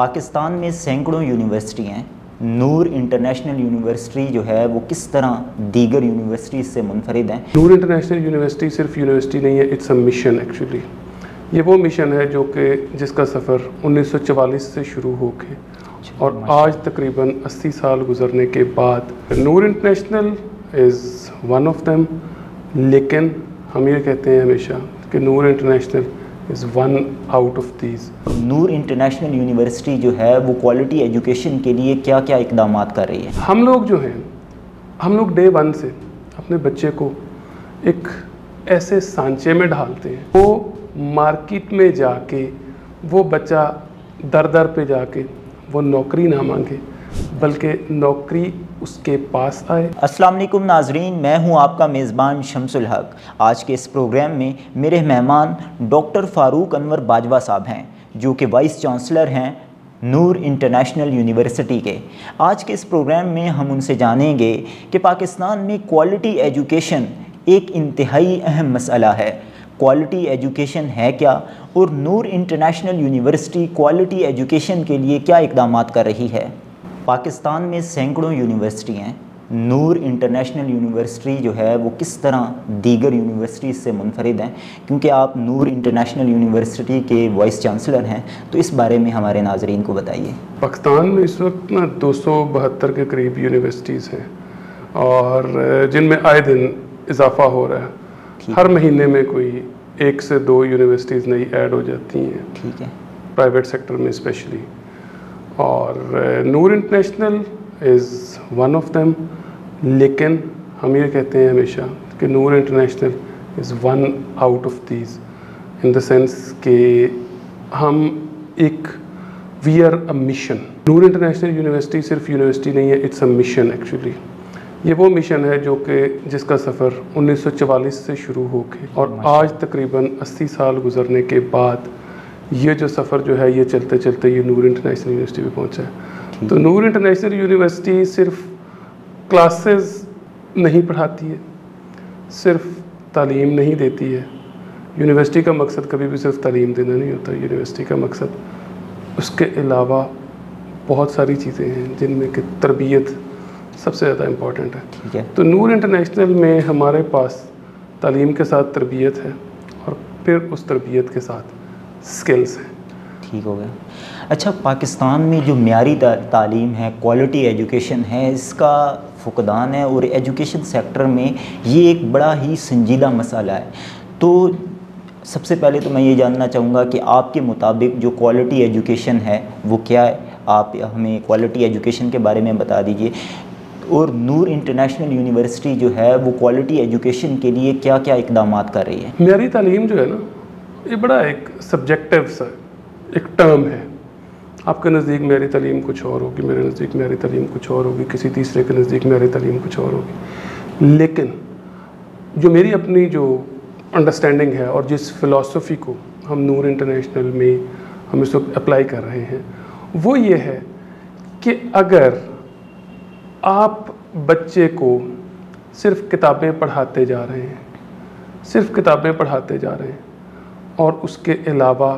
पाकिस्तान में सैकड़ों यूनिवर्सिटी हैं। नूर इंटरनेशनल यूनिवर्सिटी जो है वो किस तरह दीगर यूनिवर्सिटी से मुनफरिद हैं? नूर इंटरनेशनल यूनिवर्सिटी सिर्फ यूनिवर्सिटी नहीं है, इट्स अ मिशन एक्चुअली। ये वो मिशन है जो कि जिसका सफ़र 1944 से शुरू होके और आज तकरीबन 80 साल गुजरने के बाद Noor International is one of them. लेकिन हम ये कहते हैं हमेशा कि Noor International is one out of these. Noor International University जो है वो क्वालिटी एजुकेशन के लिए क्या क्या इकदाम कर रही है? हम लोग डे वन से अपने बच्चे को एक ऐसे सांचे में ढालते हैं, वो मार्केट में जाके वो बच्चा दर दर पे जाके वो नौकरी ना मांगे बल्कि नौकरी उसके पास आए। अस्सलाम वालेकुम नाजरीन, मैं हूं आपका मेज़बान शमसुल हक। आज के इस प्रोग्राम में मेरे मेहमान डॉक्टर फ़ारूक अनवर बाजवा साहब हैं जो कि वाइस चांसलर हैं नूर इंटरनेशनल यूनिवर्सिटी के। आज के इस प्रोग्राम में हम उनसे जानेंगे कि पाकिस्तान में क्वालिटी एजुकेशन एक इंतहाई अहम मसला है। क्वालिटी एजुकेशन है क्या और Noor International university quality education के लिए क्या इकदाम कर रही है? पाकिस्तान में सैकड़ों यूनिवर्सिटी हैं। नूर इंटरनेशनल यूनिवर्सिटी जो है वो किस तरह दीगर यूनिवर्सिटी से मुनफरिद हैं? क्योंकि आप नूर इंटरनेशनल यूनिवर्सिटी के वाइस चांसलर हैं, तो इस बारे में हमारे नाजरीन को बताइए। पाकिस्तान में इस वक्त ना 272 के करीब यूनिवर्सिटीज़ हैं और जिनमें आए दिन इजाफा हो रहा है। हर महीने में कोई 1 से 2 यूनिवर्सिटीज़ नई ऐड हो जाती हैं, ठीक है, प्राइवेट सेक्टर में स्पेशली। और Noor International is one of them. लेकिन हम ये कहते हैं हमेशा कि Noor International is one out of these in the sense कि हम एक we are a mission. Noor International University सिर्फ यूनिवर्सिटी नहीं है, इट्स अ मिशन एक्चुअली। ये वो मिशन है जो कि जिसका सफ़र 1944 से शुरू होके और आज तकरीबन 80 साल गुजरने के बाद ये जो सफ़र जो है ये चलते चलते ये नूर इंटरनेशनल यूनिवर्सिटी पे पहुंचा है। तो नूर इंटरनेशनल यूनिवर्सिटी सिर्फ क्लासेस नहीं पढ़ाती है, सिर्फ तालीम नहीं देती है। यूनिवर्सिटी का मकसद कभी भी सिर्फ तालीम देना नहीं होता। यूनिवर्सिटी का मकसद उसके अलावा बहुत सारी चीज़ें हैं जिनमें कि तरबियत सबसे ज़्यादा इम्पॉर्टेंट है। ठीक है। तो नूर इंटरनेशनल में हमारे पास तालीम के साथ तरबियत है और फिर उस तरबियत के साथ स्किल्स हैं। ठीक हो गया। अच्छा, पाकिस्तान में जो मियारी तालीम है, क्वालिटी एजुकेशन है, इसका फुकदान है और एजुकेशन सेक्टर में ये एक बड़ा ही संजीदा मसला है। तो सबसे पहले तो मैं ये जानना चाहूँगा कि आपके मुताबिक जो क्वालिटी एजुकेशन है वो क्या है? आप हमें क्वालिटी एजुकेशन के बारे में बता दीजिए। और नूर इंटरनेशनल यूनिवर्सिटी जो है वो क्वालिटी एजुकेशन के लिए क्या क्या इकदाम कर रही है? मियारी तालीम जो है ना, ये बड़ा एक सब्जेक्टिव सा एक टर्म है। आपके नज़दीक मियारी तालीम कुछ और होगी, मेरे नज़दीक मियारी तालीम कुछ और होगी, किसी तीसरे के नज़दीक मियारी तालीम कुछ और होगी। लेकिन जो मेरी अपनी जो अंडरस्टैंडिंग है और जिस फ़िलासफ़ी को हम नूर इंटरनेशनल में हम इस वक्त अप्लाई कर रहे हैं वो ये है कि अगर आप बच्चे को सिर्फ किताबें पढ़ाते जा रहे हैं, सिर्फ किताबें पढ़ाते जा रहे हैं और उसके अलावा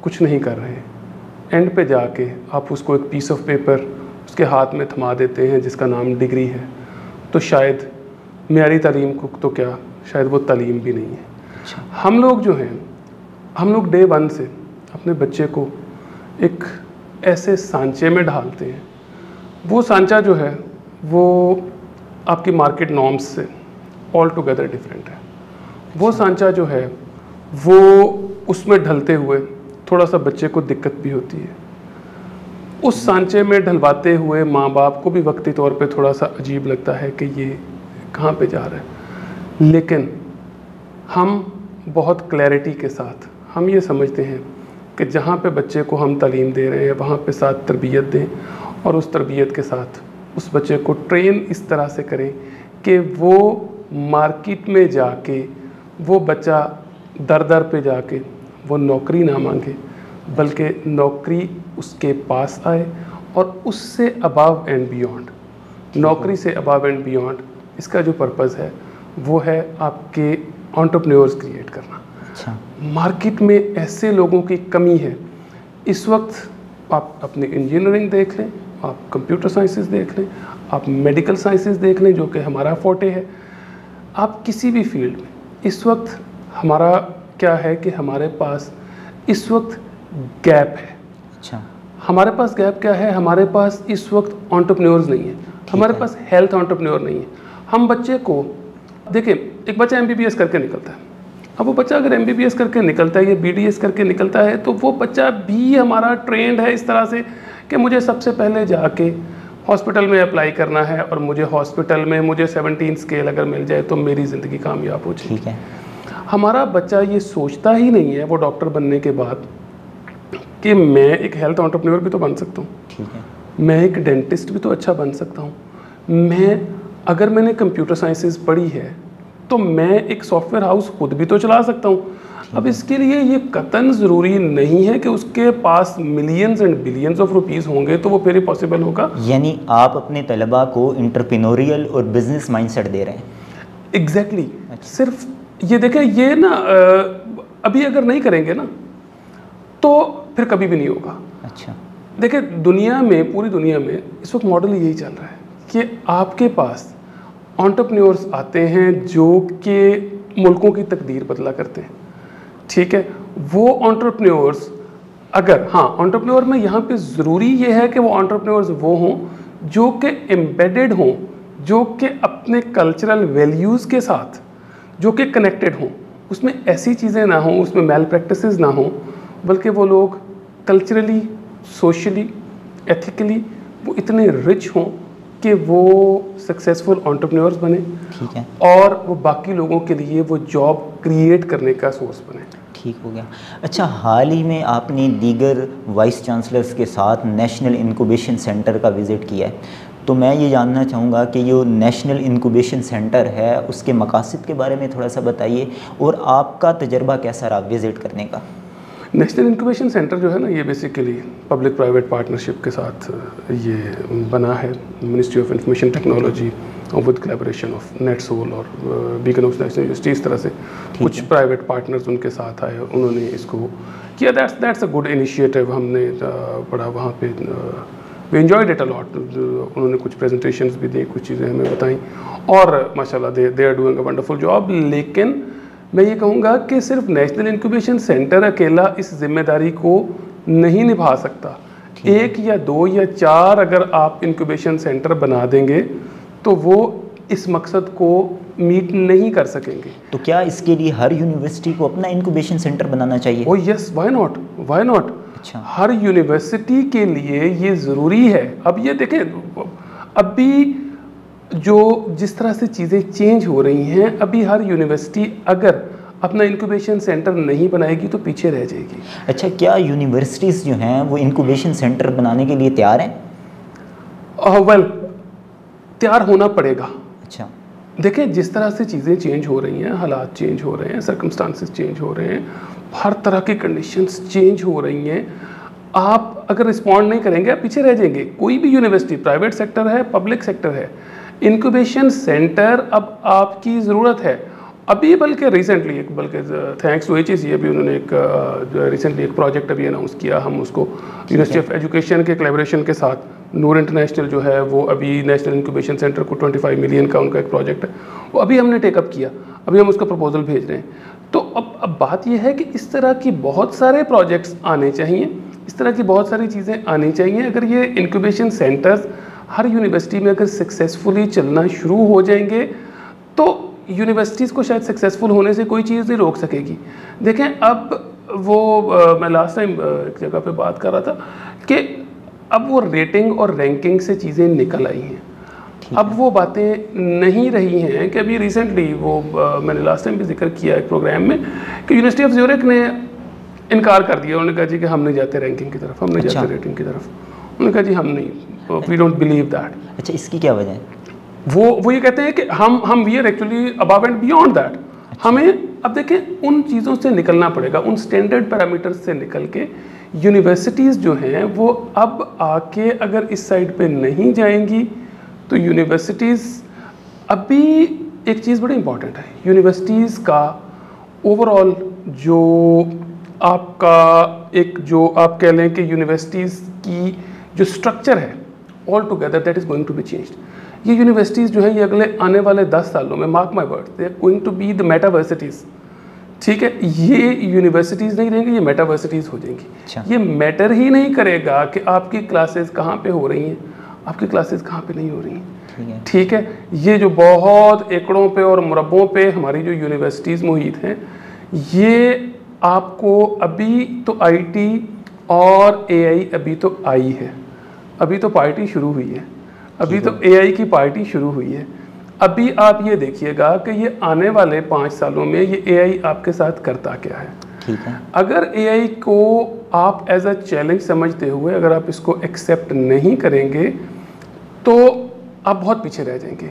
कुछ नहीं कर रहे हैं, एंड पे जाके आप उसको एक पीस ऑफ पेपर उसके हाथ में थमा देते हैं जिसका नाम डिग्री है, तो शायद मियारी तालीम को तो क्या, शायद वो तालीम भी नहीं है। हम लोग डे वन से अपने बच्चे को एक ऐसे सांचे में ढालते हैं, वो सांचा जो है वो आपकी मार्केट नॉर्म्स से ऑल टुगेदर डिफरेंट है। वो सांचा जो है वो उसमें ढलते हुए थोड़ा सा बच्चे को दिक्कत भी होती है। उस सांचे में ढलवाते हुए माँ बाप को भी वक्ती तौर पे थोड़ा सा अजीब लगता है कि ये कहाँ पे जा रहा है। लेकिन हम बहुत क्लैरिटी के साथ हम ये समझते हैं कि जहाँ पे बच्चे को हम तालीम दे रहे हैं वहाँ पे साथ तरबियत दें और उस तरबियत के साथ उस बच्चे को ट्रेन इस तरह से करें कि वो मार्केट में जाके वो बच्चा दर दर पे जाके वो नौकरी ना मांगे बल्कि नौकरी उसके पास आए और उससे अबव एंड बियॉन्ड, नौकरी से अबव एंड बियॉन्ड इसका जो पर्पज़ है वो है आपके एंटरप्रेन्योर्स क्रिएट करना। अच्छा। मार्केट में ऐसे लोगों की कमी है। इस वक्त आप अपनी इंजीनियरिंग देख लें, आप कंप्यूटर साइंसेस देख लें, आप मेडिकल साइंसेस देख लें जो कि हमारा फोटे है, आप किसी भी फील्ड में इस वक्त हमारा क्या है कि हमारे पास इस वक्त गैप है। अच्छा, हमारे पास गैप क्या है? हमारे पास इस वक्त एंटरप्रेन्योर्स नहीं है, हमारे पास हेल्थ एंटरप्रेन्योर नहीं है। हम बच्चे को देखिए, एक बच्चा MBBS करके निकलता है, अब वो बच्चा अगर MBBS करके निकलता है या BDS करके निकलता है तो वो बच्चा भी हमारा ट्रेंड है इस तरह से कि मुझे सबसे पहले जाके हॉस्पिटल में अप्लाई करना है और मुझे हॉस्पिटल में मुझे 17 स्केल अगर मिल जाए तो मेरी ज़िंदगी कामयाब हो जाए। ठीक है। हमारा बच्चा ये सोचता ही नहीं है वो डॉक्टर बनने के बाद कि मैं एक हेल्थ एंटरप्रेन्योर भी तो बन सकता हूँ, ठीक है, मैं एक डेंटिस्ट भी तो अच्छा बन सकता हूँ, मैं अगर मैंने कंप्यूटर साइंसेस पढ़ी है तो मैं एक सॉफ्टवेयर हाउस खुद भी तो चला सकता हूँ। अब इसके लिए ये कतन ज़रूरी नहीं है कि उसके पास millions and billions of rupees होंगे तो वो फिर ही पॉसिबल होगा। यानी आप अपने तलबा को एंटरप्रेन्योरियल और बिजनेस माइंडसेट दे रहे हैं। एग्जैक्टली। सिर्फ ये देखें, ये ना अभी अगर नहीं करेंगे ना तो फिर कभी भी नहीं होगा। अच्छा, देखिए दुनिया में, पूरी दुनिया में इस वक्त मॉडल यही चल रहा है कि आपके पास एंटरप्रेन्योर्स आते हैं जो कि मुल्कों की तकदीर बदला करते हैं। ठीक है, वो एंटरप्रेन्योर्स अगर, हाँ एंटरप्रेन्योर में यहाँ पे ज़रूरी ये है कि वो एंटरप्रेन्योर्स वो हों जो कि एम्बेडेड हों, जो कि अपने कल्चरल वैल्यूज़ के साथ जो कि कनेक्टेड हों, उसमें ऐसी चीज़ें ना हों, उसमें मैल प्रैक्टिसेस ना हों, बल्कि वो लोग कल्चरली, सोशली, एथिकली वो इतने रिच हों कि वो सक्सेसफुल एंटरप्रेन्योर्स बने। ठीक है, और वो बाकी लोगों के लिए वो जॉब क्रिएट करने का सोर्स बने। ठीक हो गया। अच्छा, हाल ही में आपने दीगर वाइस चांसलर्स के साथ नेशनल इंक्यूबेशन सेंटर का विज़िट किया है, तो मैं ये जानना चाहूँगा कि जो नेशनल इंक्यूबेशन सेंटर है उसके मकासद के बारे में थोड़ा सा बताइए और आपका तजर्बा कैसा रहा विज़िट करने का। नेशनल इंक्यूबेशन सेंटर जो है ना, ये बेसिकली पब्लिक प्राइवेट पार्टनरशिप के साथ ये बना है, मिनिस्ट्री ऑफ इंफॉर्मेशन टेक्नोलॉजी और विद कोलैबोरेशन ऑफ नेटसोल और बीकन ऑफ नेशनल यूनिवर्सिटी। इस तरह से कुछ प्राइवेट पार्टनर्स उनके साथ आए, उन्होंने इसको किया। That's a good initiative. हमने पढ़ा वहाँ पे, we enjoyed it a lot. उन्होंने कुछ प्रेजेंटेशंस भी दी, कुछ चीज़ें हमें बताई और माशाल्लाह they are doing a wonderful job. लेकिन मैं ये कहूँगा कि सिर्फ नेशनल इंक्यूबेशन सेंटर अकेला इस जिम्मेदारी को नहीं निभा सकता। 1 या 2 या 4 अगर आप इंक्यूबेशन सेंटर बना देंगे तो वो इस मकसद को मीट नहीं कर सकेंगे। तो क्या इसके लिए हर यूनिवर्सिटी को अपना इंक्यूबेशन सेंटर बनाना चाहिए? Oh yes, why not, why not. अच्छा, हर यूनिवर्सिटी के लिए ये ज़रूरी है। अब ये देखें, अभी जो जिस तरह से चीज़ें चेंज हो रही हैं, अभी हर यूनिवर्सिटी अगर अपना इंक्यूबेशन सेंटर नहीं बनाएगी तो पीछे रह जाएगी। अच्छा, क्या यूनिवर्सिटीज़ जो हैं वो इंक्यूबेशन सेंटर बनाने के लिए तैयार हैं? वेल, तैयार होना पड़ेगा। अच्छा, देखें जिस तरह से चीज़ें चेंज हो रही हैं, हालात चेंज हो रहे हैं, सर्कमस्टांसेस चेंज हो रहे हैं, हर तरह की कंडीशंस चेंज हो रही हैं। आप अगर रिस्पॉन्ड नहीं करेंगे आप पीछे रह जाएंगे। कोई भी यूनिवर्सिटी, प्राइवेट सेक्टर है, पब्लिक सेक्टर है, इंक्यूबेशन सेंटर अब आपकी ज़रूरत है। अभी बल्कि रिसेंटली थैंक्स टू HEC अभी उन्होंने रिसेंटली एक प्रोजेक्ट अभी अनाउंस किया। हम उसको यूनिवर्सिटी ऑफ एजुकेशन के कोलैबोरेशन के साथ नूर इंटरनेशनल जो है वो अभी नेशनल इंक्यूबेशन सेंटर को 25 मिलियन का उनका एक प्रोजेक्ट है, वो अभी हमने टेकअप किया, अभी हम उसका प्रपोजल भेज रहे हैं। तो अब बात यह है कि इस तरह की बहुत सारे प्रोजेक्ट्स आने चाहिए, इस तरह की बहुत सारी चीज़ें आनी चाहिए। अगर ये इंक्यूबेशन सेंटर्स हर यूनिवर्सिटी में अगर सक्सेसफुली चलना शुरू हो जाएंगे तो यूनिवर्सिटीज़ को शायद सक्सेसफुल होने से कोई चीज़ नहीं रोक सकेगी। देखें अब वो मैं लास्ट टाइम एक जगह पे बात कर रहा था कि अब वो रेटिंग और रैंकिंग से चीज़ें निकल आई हैं। अब वो बातें नहीं रही हैं कि अभी रिसेंटली वो मैंने लास्ट टाइम भी जिक्र किया एक प्रोग्राम में कि यूनिवर्सिटी ऑफ ज्यूरिख ने इनकार कर दिया। उन्होंने कहा जी कि हम नहीं जाते रैंकिंग की तरफ, हम नहीं जाते रेटिंग की तरफ। उन्होंने कहा जी हम नहीं, वी डोंट बिलीव दैट। अच्छा, इसकी क्या वजह है? वो ये कहते हैं कि हम we are actually above and beyond that. हमें अब देखें उन चीज़ों से निकलना पड़ेगा, उन स्टैंडर्ड पैरामीटर्स से निकल के यूनिवर्सिटीज़ जो हैं वो अब आके अगर इस साइड पे नहीं जाएंगी तो यूनिवर्सिटीज़, अभी एक चीज़ बड़ी इंपॉर्टेंट है, यूनिवर्सिटीज़ का ओवरऑल जो आपका एक जो आप कह लें कि यूनिवर्सिटीज़ की जो स्ट्रक्चर है all together that is going to be changed. ये यूनिवर्सिटीज़ जो हैं ये अगले आने वाले 10 सालों में, mark my words, they are going to be the metaversities. ठीक है, ये यूनिवर्सिटीज़ नहीं रहेंगी, ये मेटावर्सिटीज़ हो जाएंगी। अच्छा। ये मैटर ही नहीं करेगा कि आपकी क्लासेस कहाँ पे हो रही हैं, आपकी क्लासेस कहाँ पे नहीं हो रही हैं। ठीक है, ये जो बहुत एकड़ों पे और मुरब्बों पे हमारी जो यूनिवर्सिटीज़ मुहित हैं, ये आपको अभी तो आईटी और एआई अभी तो आई है, अभी तो पार्टी शुरू हुई है, अभी तो एआई की पार्टी शुरू हुई है। अभी आप ये देखिएगा कि ये आने वाले 5 सालों में ये एआई आपके साथ करता क्या है। ठीक है। अगर एआई को आप एज अ चैलेंज समझते हुए अगर आप इसको एक्सेप्ट नहीं करेंगे तो आप बहुत पीछे रह जाएंगे।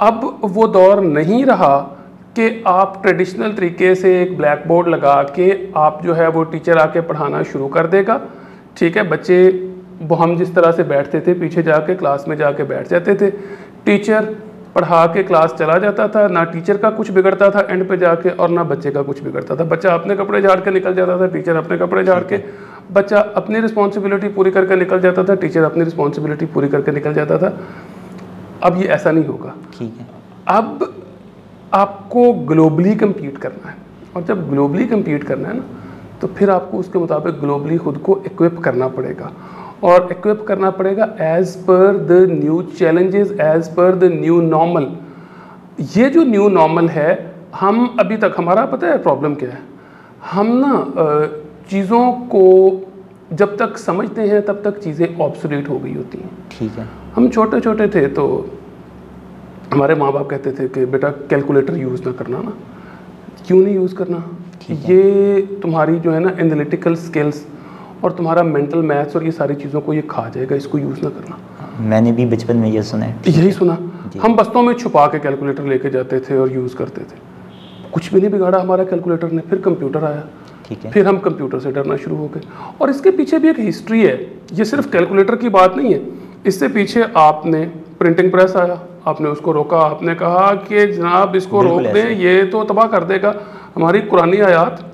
अब वो दौर नहीं रहा कि आप ट्रेडिशनल तरीके से एक ब्लैक बोर्ड लगा के आप जो है वो टीचर आके पढ़ाना शुरू कर देगा। ठीक है, बच्चे वो हम जिस तरह से बैठते थे पीछे जाके क्लास में जाके बैठ जाते थे, टीचर पढ़ा के क्लास चला जाता था, ना टीचर का कुछ बिगड़ता था एंड पे जाके और ना बच्चे का कुछ बिगड़ता था। बच्चा अपने कपड़े झाड़ के निकल जाता था, टीचर अपने कपड़े झाड़ के, बच्चा अपनी रिस्पॉन्सिबिलिटी पूरी करके निकल जाता था, टीचर अपनी रिस्पॉन्सिबिलिटी पूरी करके निकल जाता था। अब ये ऐसा नहीं होगा। ठीक है। अब आपको ग्लोबली कम्पीट करना है, और जब ग्लोबली कम्पीट करना है ना तो फिर आपको उसके मुताबिक ग्लोबली खुद को इक्विप करना पड़ेगा, और इक्विप करना पड़ेगा as per the new challenges, as per the new normal. ये जो न्यू नॉर्मल है, हम अभी तक, हमारा पता है प्रॉब्लम क्या है, हम ना चीज़ों को जब तक समझते हैं तब तक चीज़ें ऑब्सोलीट हो गई होती हैं। ठीक है। हम छोटे छोटे थे तो हमारे माँ बाप कहते थे कि बेटा कैलकुलेटर यूज़ ना करना ना। क्यों नहीं यूज़ करना? ये तुम्हारी जो है ना एनालिटिकल स्किल्स और तुम्हारा मेंटल मैथ्स और ये सारी चीज़ों को ये खा जाएगा, इसको यूज़ ना करना। मैंने भी बचपन में ये सुना है। यही सुना। हम बस्तों में छुपा के कैलकुलेटर लेके जाते थे और यूज़ करते थे। कुछ भी नहीं बिगाड़ा हमारा कैलकुलेटर ने। फिर कंप्यूटर आया, ठीक है। फिर हम कंप्यूटर से डरना शुरू हो गए। और इसके पीछे भी एक हिस्ट्री है, ये सिर्फ कैलकुलेटर की बात नहीं है। इससे पीछे आपने प्रिंटिंग प्रेस आया, आपने उसको रोका, आपने कहा कि जनाब इसको रोक दें, ये तो तबाह कर देगा। हमारी कुरानी आयात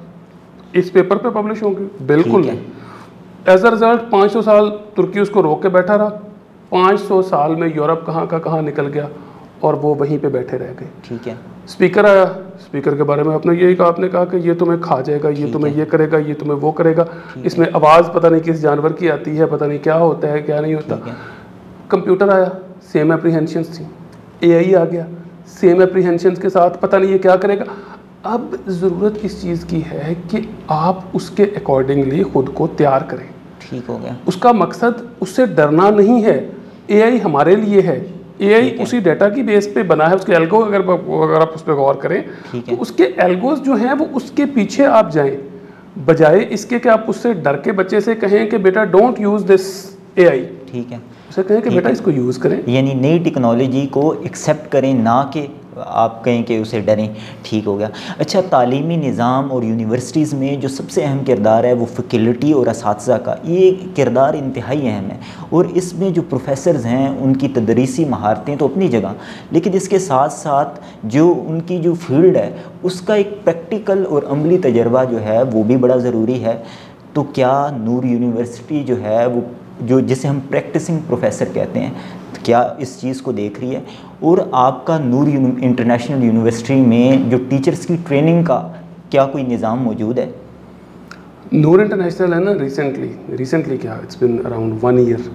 इस पेपर पे पब्लिश होंगी? बिल्कुल नहीं। एज अ रिजल्ट 500 साल तुर्की उसको रोक के बैठा रहा। 500 साल में यूरोप कहाँ का कहाँ निकल गया और वो वहीं पे बैठे रह गए। ठीक है। स्पीकर आया, स्पीकर के बारे में आपने यही कहा, आपने कहा कि ये तुम्हें खा जाएगा, ये तुम्हें ये करेगा, ये तुम्हें वो करेगा। इसमें आवाज़ पता नहीं किस जानवर की आती है, पता नहीं क्या होता है क्या नहीं होता। कंप्यूटर आया, सेम एप्रीहेंशंस थी। एआई आ गया, सेम एप्रीहेंशंस के साथ, पता नहीं ये क्या करेगा। अब ज़रूरत इस चीज़ की है कि आप उसके अकॉर्डिंगली खुद को तैयार करें। ठीक हो गया। उसका मकसद उससे डरना नहीं है। एआई हमारे लिए है, एआई उसी डाटा की बेस पे बना है। उसके एल्गो अगर आप उस पर गौर करें तो उसके एल्गोज जो हैं वो उसके पीछे आप जाएं, बजाय इसके कि आप उससे डर के बच्चे से कहें कि बेटा डोंट यूज़ दिस एआई। ठीक है। उसे कहें कि बेटा इसको यूज़ करें, यानी नई टेक्नोलॉजी को एक्सेप्ट करें, ना कि आप कहें कि उसे डरें। ठीक हो गया। अच्छा, तालीमी निज़ाम और यूनिवर्सिटीज़ में जो सबसे अहम किरदार है वो फैकल्टी और असातिज़ा का, ये किरदार इंतहाई अहम है। और इसमें जो प्रोफेसर्स हैं उनकी तदरीसी महारतें तो अपनी जगह, लेकिन इसके साथ साथ जो उनकी जो फील्ड है उसका एक प्रैक्टिकल और अमली तजर्बा जो है वो भी बड़ा ज़रूरी है। तो क्या नूर यूनिवर्सिटी जो है वो जो जिसे हम प्रैक्टिसिंग प्रोफेसर कहते हैं, क्या इस चीज़ को देख रही है? और आपका नूर इंटरनेशनल यूनिवर्सिटी में जो टीचर्स की ट्रेनिंग का क्या कोई निज़ाम मौजूद है? नूर इंटरनेशनल है ना, रिसेंटली क्या, इट्स बिन अराउंड 1 ईयर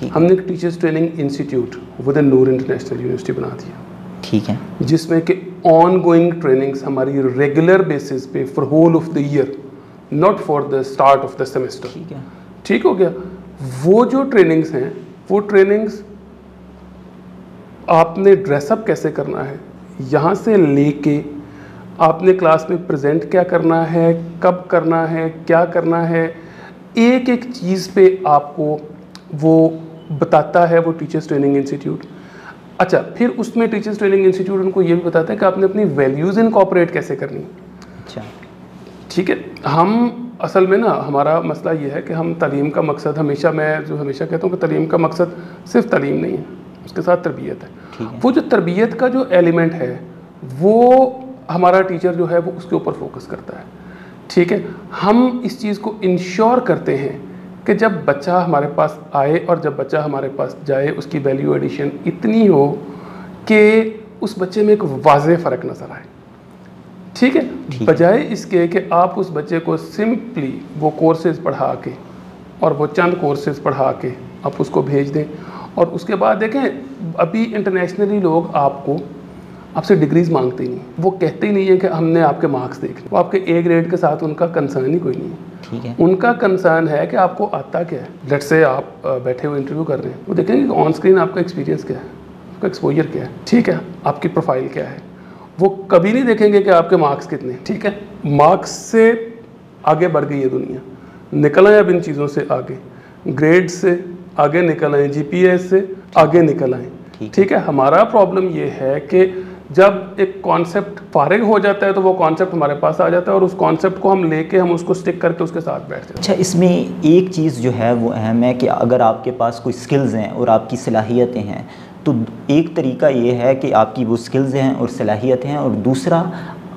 हमने एक teachers training institute with Noor International University बना दिया। ठीक है। जिसमें कि ऑन गोइंग ट्रेनिंग्स हमारी रेगुलर बेसिस पे for whole of the year, not for the start of the semester. ठीक है। ठीक हो गया। वो जो ट्रेनिंग्स हैं, वो ट्रेनिंग्स आपने ड्रेसअप कैसे करना है, यहाँ से लेके आपने क्लास में प्रेजेंट क्या करना है, कब करना है, क्या करना है, एक एक चीज़ पे आपको वो बताता है वो टीचर्स ट्रेनिंग इंस्टीट्यूट। अच्छा, फिर उसमें टीचर्स ट्रेनिंग इंस्टीट्यूट उनको ये भी बताता है कि आपने अपनी वैल्यूज़ इनकॉर्पोरेट कैसे करनी। अच्छा, ठीक है। हम असल में ना हमारा मसला ये है कि हम तालीम का मकसद मैं हमेशा कहता हूँ कि तालीम का मकसद सिर्फ तालीम नहीं है, उसके साथ तरबियत है। वो जो तरबियत का जो एलिमेंट है वो हमारा टीचर जो है वो उसके ऊपर फोकस करता है ठीक है, हम इस चीज़ को इंश्योर करते हैं कि जब बच्चा हमारे पास आए और जब बच्चा हमारे पास जाए उसकी वैल्यू एडिशन इतनी हो कि उस बच्चे में एक वाज़ेह फ़र्क नज़र आए। ठीक है, बजाय इसके कि आप उस बच्चे को सिंपली वो कोर्सेज पढ़ा के और वो चंद कोर्सेज पढ़ा के आप उसको भेज दें और उसके बाद देखें अभी इंटरनेशनली लोग आपसे डिग्रीज मांगते ही नहीं, वो कहते ही नहीं है कि हमने आपके मार्क्स देख लिए, वो आपके ए ग्रेड के साथ उनका कंसर्न ही कोई नहीं है। ठीक है, उनका कंसर्न है कि आपको आता क्या है। लेट्स से आप बैठे हुए इंटरव्यू कर रहे हैं, वो देखेंगे कि ऑन स्क्रीन आपका एक्सपीरियंस क्या है, आपका एक्सपोजर क्या है, ठीक है, आपकी प्रोफाइल क्या है। वो कभी नहीं देखेंगे कि आपके मार्क्स कितने। ठीक है, मार्क्स से आगे बढ़ गई है दुनिया, निकल आए अब इन चीज़ों से आगे, ग्रेड से आगे निकल आए, जीपीएस से आगे निकल आए। ठीक है, हमारा प्रॉब्लम ये है कि जब एक कॉन्सेप्ट फारिग हो जाता है तो वो कॉन्सेप्ट हमारे पास आ जाता है और उस कॉन्सेप्ट को हम लेके हम उसको स्टिक करके उसके साथ बैठ जाते हैं। अच्छा, इसमें एक चीज़ जो है वो अहम है कि अगर आपके पास कोई स्किल्स हैं और आपकी सलाहियतें हैं तो एक तरीका ये है कि आपकी वो स्किल्स हैं और सलाहियतें हैं और दूसरा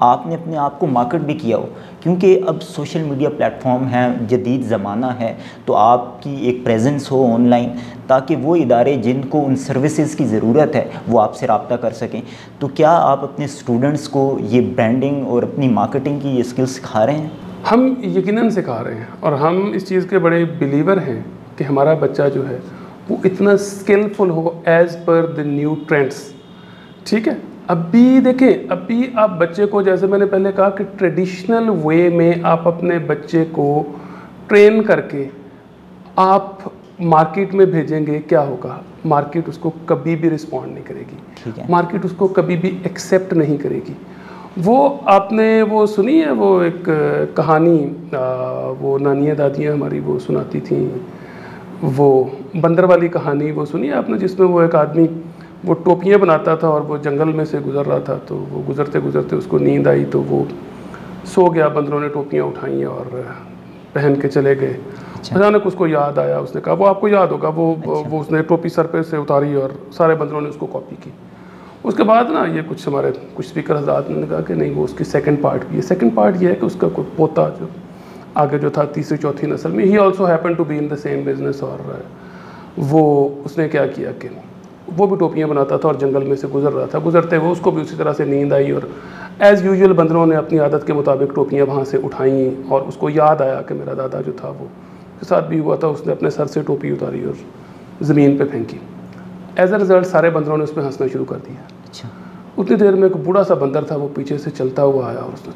आपने अपने आप को मार्केट भी किया हो, क्योंकि अब सोशल मीडिया प्लेटफॉर्म है, जदीद ज़माना है, तो आपकी एक प्रेजेंस हो ऑनलाइन ताकि वो इदारे जिनको उन सर्विसेज की ज़रूरत है वो आपसे रब्ता कर सकें। तो क्या आप अपने स्टूडेंट्स को ये ब्रांडिंग और अपनी मार्केटिंग की ये स्किल्स सिखा रहे हैं? हम यकीनन सिखा रहे हैं और हम इस चीज़ के बड़े बिलीवर हैं कि हमारा बच्चा जो है वो इतना स्किलफुल हो as per the new trends. ठीक है, अभी देखें, अभी आप बच्चे को, जैसे मैंने पहले कहा कि ट्रेडिशनल वे में आप अपने बच्चे को ट्रेन करके आप मार्केट में भेजेंगे, क्या होगा, मार्केट उसको कभी भी रिस्पॉन्ड नहीं करेगी, मार्केट उसको कभी भी एक्सेप्ट नहीं करेगी। वो आपने वो सुनी है वो एक कहानी, वो नानियाँ दादियाँ हमारी वो सुनाती थी, वो बंदर वाली कहानी वो सुनी है आपने, जिसमें वो एक आदमी वो टोपियाँ बनाता था और वो जंगल में से गुजर रहा था, तो वो गुजरते गुजरते उसको नींद आई तो वो सो गया, बंदरों ने टोपियाँ उठाई और पहन के चले गए। अचानक उसको याद आया, उसने कहा, वो आपको याद होगा, वो उसने टोपी सर पे से उतारी और सारे बंदरों ने उसको कॉपी की। उसके बाद ना ये कुछ स्पीकर हज़रात ने कहा कि नहीं, वो उसकी सेकंड पार्ट भी है। सेकंड पार्ट ये है कि उसका कोई पोता जो आगे जो था तीसरी चौथी नस्ल में, he also happen to be in the same business, और वो उसने क्या किया कि वो भी टोपियाँ बनाता था और जंगल में से गुजर रहा था, गुजरते हुए उसको भी उसी तरह से नींद आई और एज़ यूजुअल बंदरों ने अपनी आदत के मुताबिक टोपियाँ वहाँ से उठाई और उसको याद आया कि मेरा दादा जो था वो के साथ भी हुआ था, उसने अपने सर से टोपी उतारी और ज़मीन पे फेंकी। एज अ रिज़ल्ट सारे बंदरों ने उस पर हंसना शुरू कर दिया। अच्छा, उतनी देर में एक बूढ़ा सा बंदर था, वो पीछे से चलता हुआ आया और उसने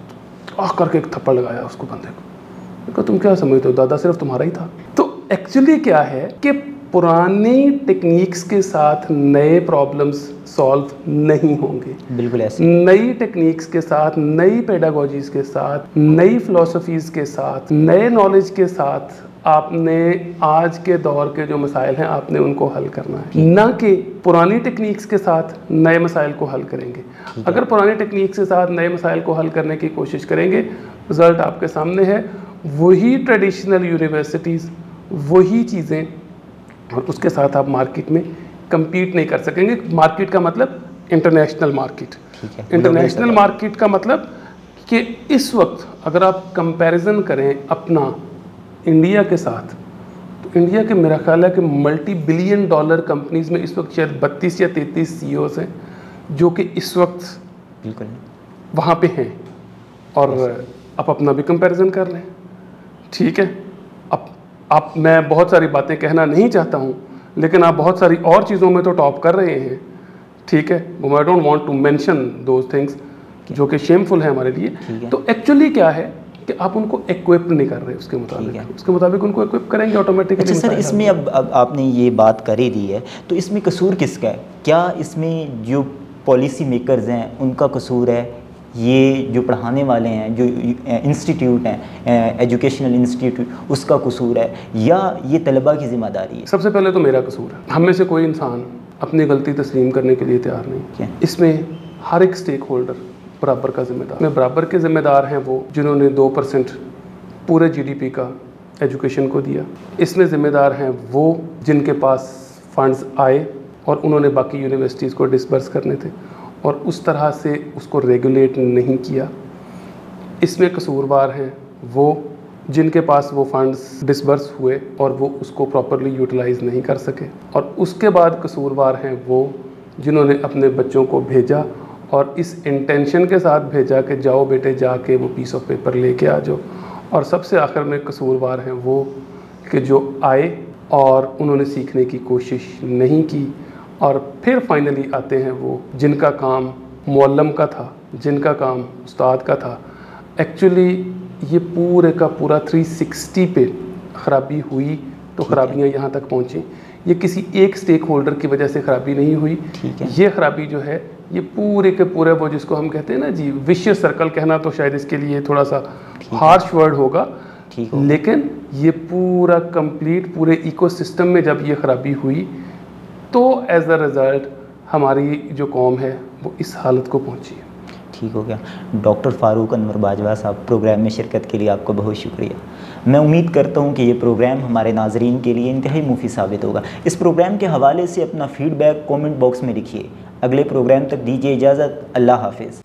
आह करके एक थप्पड़ लगाया उसको बंदे को। कहा, तुम क्या समझते हो, दादा सिर्फ तुम्हारा ही था। तो एक्चुअली क्या है कि पुरानी टेक्निक्स के साथ नए प्रॉब्लम्स सॉल्व नहीं होंगे। बिल्कुल ऐसे। नई टेक्निक्स के साथ, नई पेडागोजीज के साथ, नई फिलोसफीज़ के साथ, नए नॉलेज के साथ आपने आज के दौर के जो मसाइल हैं आपने उनको हल करना है, ना कि पुरानी टेक्निक्स के साथ नए मसाइल को हल करेंगे। अगर पुरानी टेक्निक्स के साथ नए मसाइल को हल करने की कोशिश करेंगे, रिज़ल्ट आपके सामने है, वही ट्रेडिशनल यूनिवर्सिटीज़, वही चीज़ें, और उसके साथ आप मार्केट में compete नहीं कर सकेंगे। मार्केट का मतलब इंटरनेशनल मार्केट। इंटरनेशनल मार्केट का मतलब कि इस वक्त अगर आप कंपैरिजन करें अपना इंडिया के साथ, तो इंडिया के मेरा ख्याल है कि $multi-billion कंपनीज़ में इस वक्त शायद 32 या 33 CEOs हैं जो कि इस वक्त बिल्कुल वहाँ पे हैं, और आप अपना भी कंपैरिजन कर लें। ठीक है, आप मैं बहुत सारी बातें कहना नहीं चाहता हूँ, लेकिन आप बहुत सारी और चीज़ों में तो टॉप कर रहे हैं। ठीक है, वो I don't want to mention those things जो कि शेमफुल है हमारे लिए। तो एक्चुअली क्या है कि आप उनको इक्विप नहीं कर रहे उसके मुताबिक उनको इक्विप करेंगे ऑटोमेटिकली। अच्छा सर, इसमें अब आपने ये बात कर ही दी है, तो इसमें कसूर किसका है? क्या इसमें जो पॉलिसी मेकर्स हैं उनका कसूर है, ये जो पढ़ाने वाले हैं, जो इंस्टीट्यूट हैं, एजुकेशनल इंस्टीट्यूट, उसका कसूर है, या ये तलबा की ज़िम्मेदारी है? सबसे पहले तो मेरा कसूर है। हम में से कोई इंसान अपनी गलती तस्लीम करने के लिए तैयार नहीं। इसमें हर एक स्टेक होल्डर बराबर का जिम्मेदार है। बराबर के ज़िम्मेदार हैं वो जिन्होंने 2% पूरे GDP का एजुकेशन को दिया। इसमें ज़िम्मेदार हैं वो जिनके पास फंड्स आए और उन्होंने बाकी यूनिवर्सिटीज़ को डिसबर्स करने थे और उस तरह से उसको रेगुलेट नहीं किया। इसमें कसूरवार हैं वो जिनके पास वो फंड्स डिसबर्स हुए और वो उसको प्रॉपरली यूटिलाइज नहीं कर सके, और उसके बाद कसूरवार हैं वो जिन्होंने अपने बच्चों को भेजा और इस इंटेंशन के साथ भेजा कि जाओ बेटे जाके वो पीस ऑफ पेपर लेके आ जाओ, और सबसे आखिर में कसूरवार हैं वो कि जो आए और उन्होंने सीखने की कोशिश नहीं की, और फिर फाइनली आते हैं वो जिनका काम मुअल्लम का था, जिनका काम उस्ताद का था। एक्चुअली ये पूरे का पूरा 360 पे ख़राबी हुई तो ख़राबियाँ यहाँ तक पहुँची। ये किसी एक स्टेक होल्डर की वजह से ख़राबी नहीं हुई, ये ख़राबी जो है ये पूरे के पूरे वो जिसको हम कहते हैं ना जी विशियस सर्कल, कहना तो शायद इसके लिए थोड़ा सा हार्श वर्ड होगा, लेकिन ये पूरा कंप्लीट पूरे इकोसिस्टम में जब ये ख़राबी हुई तो एज अ रिज़ल्ट हमारी जो कौम है वो इस हालत को पहुँची है। ठीक हो गया। डॉक्टर फ़ारूक अनवर बाजवा साहब, प्रोग्राम में शिरकत के लिए आपका बहुत शुक्रिया। मैं उम्मीद करता हूं कि ये प्रोग्राम हमारे नाजरीन के लिए इंतहाई मुफीद साबित होगा। इस प्रोग्राम के हवाले से अपना फ़ीडबैक कमेंट बॉक्स में लिखिए। अगले प्रोग्राम तक दीजिए इजाज़त। अल्लाह हाफिज़।